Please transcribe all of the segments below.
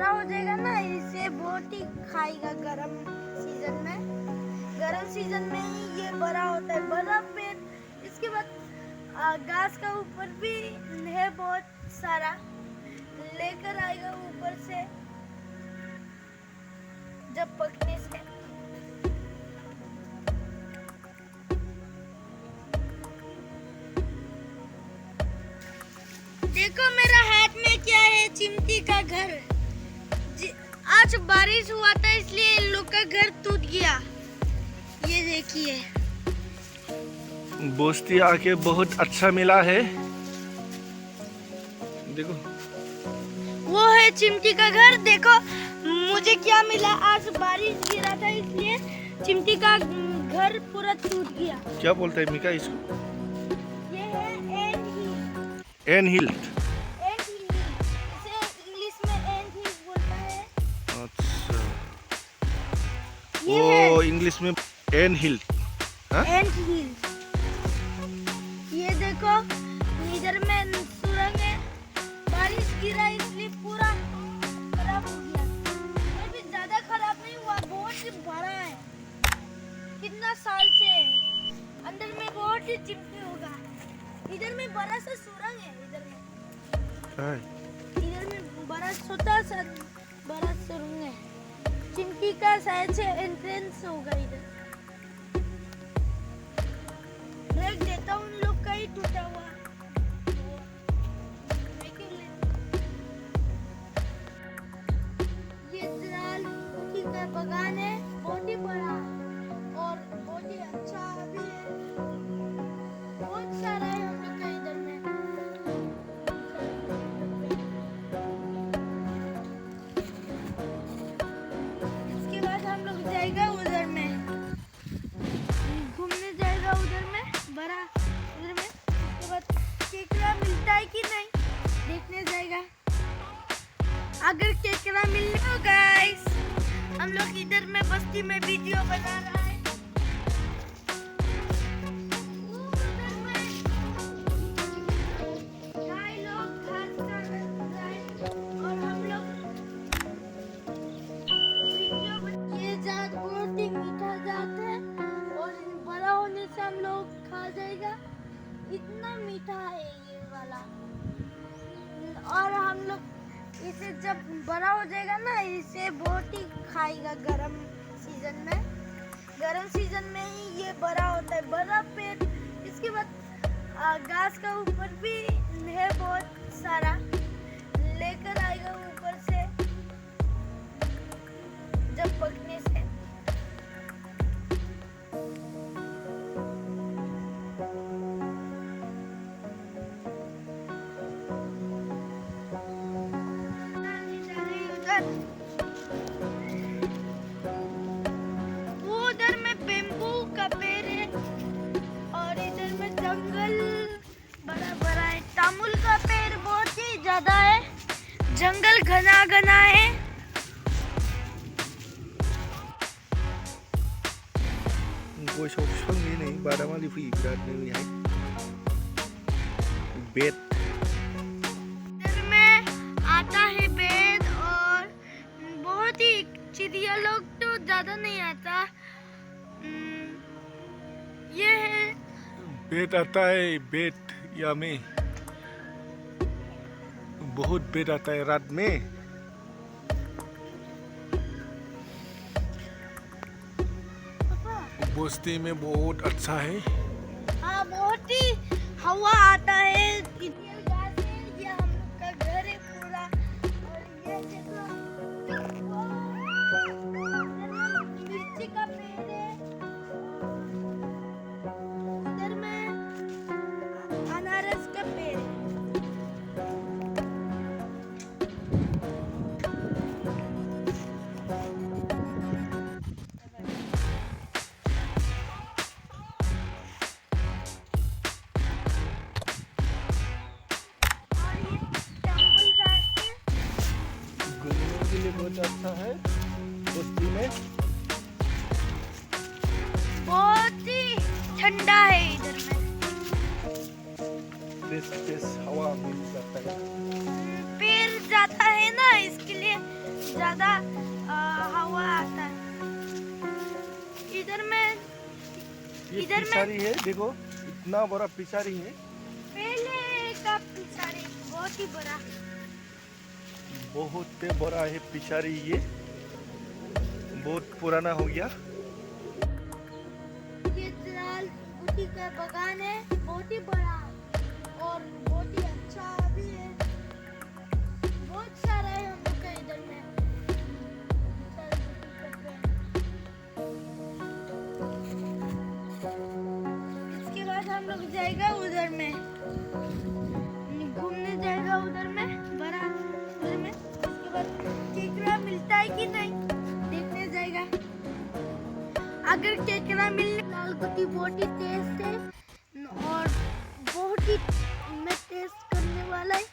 बड़ा हो जाएगा ना, इसे बहुत ही खाएगा गरम सीजन में। गरम सीजन में ही ये बड़ा होता है, बड़ा पेड़। इसके बाद घास का ऊपर भी है बहुत सारा, लेकर आएगा ऊपर से जब पकने से। देखो मेरा हाथ में क्या है, चिमटी का घर। आज बारिश हुआ था इसलिए इन लोग का घर टूट गया। ये देखिए, बोस्ती आके बहुत अच्छा मिला है। देखो वो है चिमटी का घर। देखो मुझे क्या मिला, आज बारिश गिरा था इसलिए चिमटी का घर पूरा टूट गया। क्या बोलते हैं मिका इसको? ये है anthill. Anthill. Anthill, इसे इंग्लिश में एंड हिल बोलता है। अच्छा, ये वो है इंग्लिश में एन हिल। एंड हिल। ये देखो इधर में सुरंग है, बारिश गिरा इसलिए पूरा खराब हो गया। ये भी ज्यादा खराब नहीं हुआ, बहुत ही बड़ा है। कितना साल से है। अंदर में बहुत ही चिमटी होगा। इधर में बड़ा सा सुरंग है, इधर में बड़ा छोटा सा बड़ा सुरंग है। चिमटी का शायद से एंट्रेंस होगा इधर। देख देता हूँ उन लोग का ही टूटा हुआ। ये लाल कुकी का बगान है, बहुत ही बड़ा और बहुत ही अच्छा भी है। बहुत सारा है हम लोग का इधर में। इसके बाद हम लोग जाएगा उधर में, घूमने जाएगा उधर में, बड़ा उधर में। उसके बाद केकड़ा मिलता है कि नहीं देखने जाएगा। अगर केकड़ा मिल रहा हो गाइस, हम लोग इधर में बस्ती में वीडियो बना रहा है। उधर में गाय लोग घास खा रहा है और हम लोग वीडियो ये जात बहुत ही मीठा जात है और बड़ा होने से हम लोग खा जाएगा। इतना मीठा है ये वाला। और हम लोग इसे जब बड़ा हो जाएगा ना, इसे बहुत ही खाएगा गरम सीजन में। गरम सीजन में ही ये बड़ा होता है, बड़ा पेड़। इसके बाद घास का ऊपर भी है बहुत सारा, लेकर आएगा ऊपर से जब पकने से। वो उधर में बेम्बू का पेड़ है और इधर में जंगल बड़ा बड़ा है। तामुल का पेड़ बहुत ही ज्यादा है, जंगल घना घना है। कोई ऑप्शन भी नहीं, बारामाली भी बिराट नहीं है। बेट इधर में आता है बेद और बहुत ही चिड़िया लोग तो ज्यादा नहीं आता। ये है बेट आता है, बेट या में बहुत बेट आता है रात में। बोस्ती में बहुत अच्छा है। हाँ, बहुत ही हवा आता है। इधर घास है, ये हम लोग का घर है पूरा। और ये देखो, मिर्ची का पेड़ है। इधर में अनारस का पेड़ है। बहुत अच्छा है बोस्ती में। बहुत ही ठंडा है इधर में। फ्रेश हवा मिल जाता है। पेड़ जाता है ना, इसके लिए ज्यादा हवा आता है। इधर में ये इधर में पिछारी है, देखो इतना बड़ा पिछारी है। पहले का पिछाड़ी बहुत ही बड़ा। बहुत बड़ा है पिछारी, ये बहुत पुराना हो गया। ये लाल गुटी का बगान है, बहुत ही बड़ा और बहुत ही अच्छा भी है। बहुत सारा है हम लोग का इधर में लाल गुटी का पेड़। इसके बाद हम लोग जाएगा उधर में, घूमने जाएगा उधर में, बड़ा उधर में। इसके बाद केकड़ा मिलता है कि नहीं देखने जाएगा। अगर केकड़ा मिलने, लाल गुटी बहुत ही टेस्ट है और बहुत ही मैं टेस्ट करने वाला है।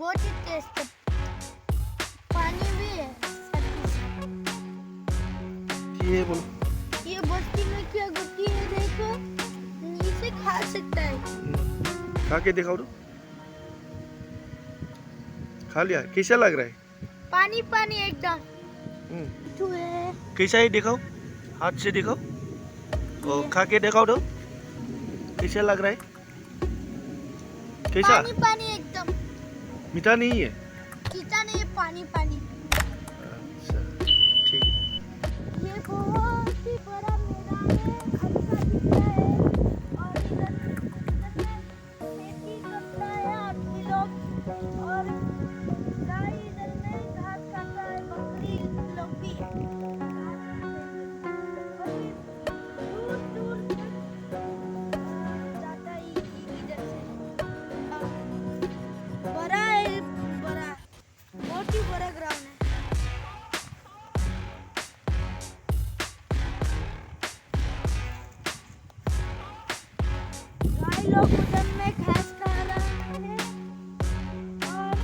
बहुत ही टेस्ट है, पानी भी है साथ ही साथ। ये बोलो, ये बस्ती में क्या गुटी है देखो, इसे खा सकता है। खा के दिखाओ तो। खा लिया, कैसा लग रहा है? पानी पानी एकदम। हम्म, है कैसा है दिखाओ, हाथ से दिखाओ और खा के दिखाओ तो कैसा लग रहा है? कैसा? पानी पानी एकदम, मीठा नहीं है? कीटा नहीं है, पानी पानी। अच्छा ठीक है। ये बहुत ही बड़ा मैदान है, अच्छा दिखता है और इधर में खेती करता है आदमी लोग और गाय इधर में घास खाता है, बकरी लोग भी है। और ये दूर दूर तक जाता है इधर से। बड़ा है, बड़ा, बहुत ही बड़ा ग्राउंड है। गाय लोग उधर में घास खा रहे हैं और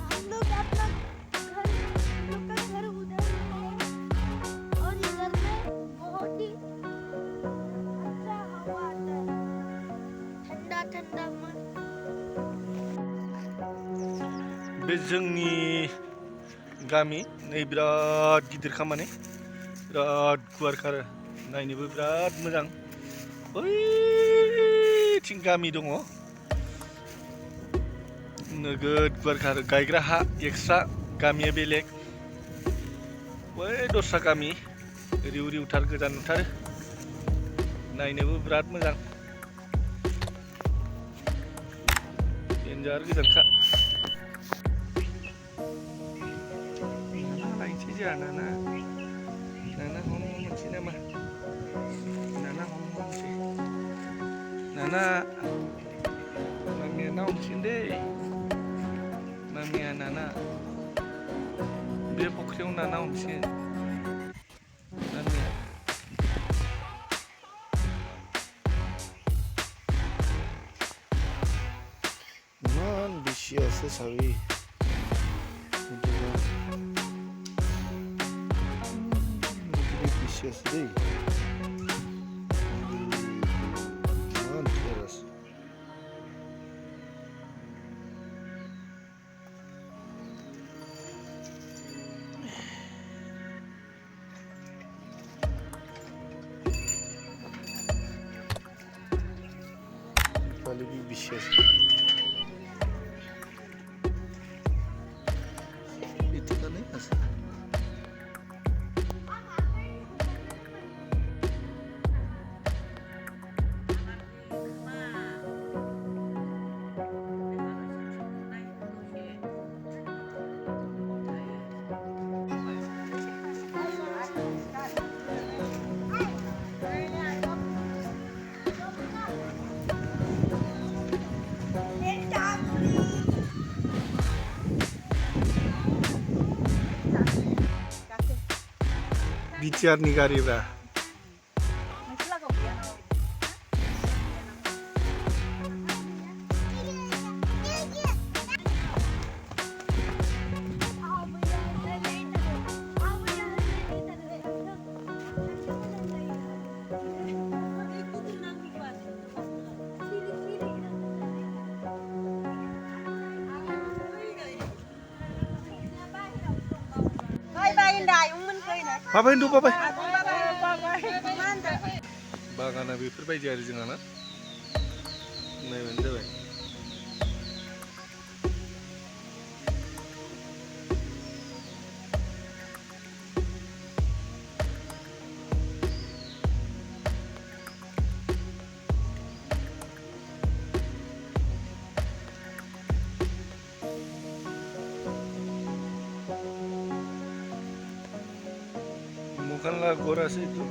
हम लोग अपना घर, हम लोग का घर उधर में है और इधर में बहुत ही अच्छा हवा आता है, ठंडा ठंडा मन। बे जोंनि गामि नै बिराद गिदिर खामानि, बिराद गुवार खारो, नायनोबो बिराद मोजां। बैथिं गामि दङ, नोगोद गुवार खारो, गायग्रा हा एक्सट्रा, गामिया बेलेग। बै दस्रा गामि रिउ रिउथार, गोजान नुथारो, नायनोबो बिराद मोजां, देन्जार गोजानखा। लायनोसै जोंहा नाना, नाना हम मोनसै नामा? नाना हम मोनसै, नाना मामिया ना हमसिगोन दै, मामिया नाना बे फख्रियाव नाना हमसिगोन मामिया। इमान बेसि আছে চাবি, বেশি আছে দেই, ইমান ঢেৰ আছে। ইফালে বি বেছি আছে, এইটো কাৰণে আছে। बिटिआरनि गारिब्रा। Bye-bye Inday, मोनफैनो. माबाय होनदु बाबाय Bye-bye. Mantap. बागाना बेफोरबायदि आरो जोंहा ना नायबानो जाबाय Bukanlah gua rasa itu